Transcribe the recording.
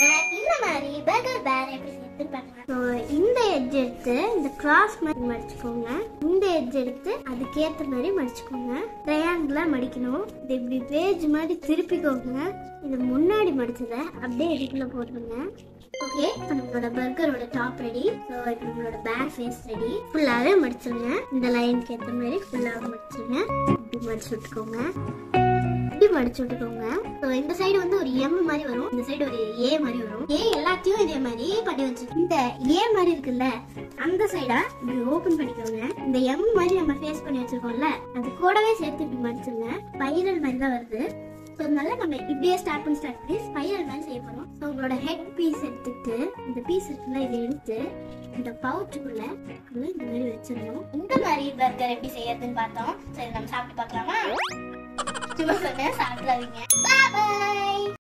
வாங்க இந்த மாதிரி பர்கர் பேர் எப்படி செய்யறதுன்னு பார்க்கலாம். இந்த எட்ஜ் எடுத்து இந்த கிராஸ் மாதிரி மடிச்சுக்கோங்க. இந்த எட்ஜ் எடுத்து அதுக்கேற்ற மாதிரி மடிச்சுக்கோங்க. ட்ரையாங்கிளா மடிக்கணும். இது இப்படி பேஜ் மாதிரி திருப்பிக்கோங்க. இது முன்னாடி மடிச்சதை அப்படியே இதுக்குள்ள போட்டுருங்க. ஓகே, இப்போ நம்மளோட பர்கரோட டாப் ரெடி. ஸோ இப்போ நம்மளோட பேக் ஃபேஸ் ரெடி. ஃபுல்லாகவே மடிச்சிருங்க. இந்த லைனுக்கு ஏற்ற மாதிரி ஃபுல்லாக மடிச்சிருங்க. இப்படி மடிச்சு விட்டுக்கோங்க. மடிச்சு விட்டுக்கோங்க. இந்த சைடு வந்து ஒரு எம் மாதிரி வரும், இந்த சைடு ஒரு ஏ மாதிரி வரும். ஏ எல்லாத்தையும் இதே மாதிரி பண்ணி வச்சிருக்கோம். இந்த ஏ மாதிரி இருக்குல்ல அந்த சைடா இப்படி ஓபன் பண்ணிக்கோங்க. இந்த எம் மாதிரி நம்ம ஃபேஸ் பண்ணி வச்சிருக்கோம்ல அது கூடவே சேர்த்து இப்படி மடிச்சுங்க. ஸ்பைரல் மாதிரி தான் வருது. அதனால நம்ம இப்படியே ஸ்டார்ட் பண்ணி ஸ்பைரல் மாதிரி செய்ய போறோம். உங்களோட ஹெட் பீஸ் எடுத்துட்டு இந்த பீஸ் இருக்குல்ல இதை எடுத்து இந்த பவுச்சுக்குள்ள இந்த மாதிரி வச்சிடணும். இந்த மாதிரி பர்கர் எப்படி செய்யறதுன்னு பார்த்தோம். சரி நம்ம சாப்பிட்டு பார்க்கலாமா? சாப்பிடாதீங்க. பாய்.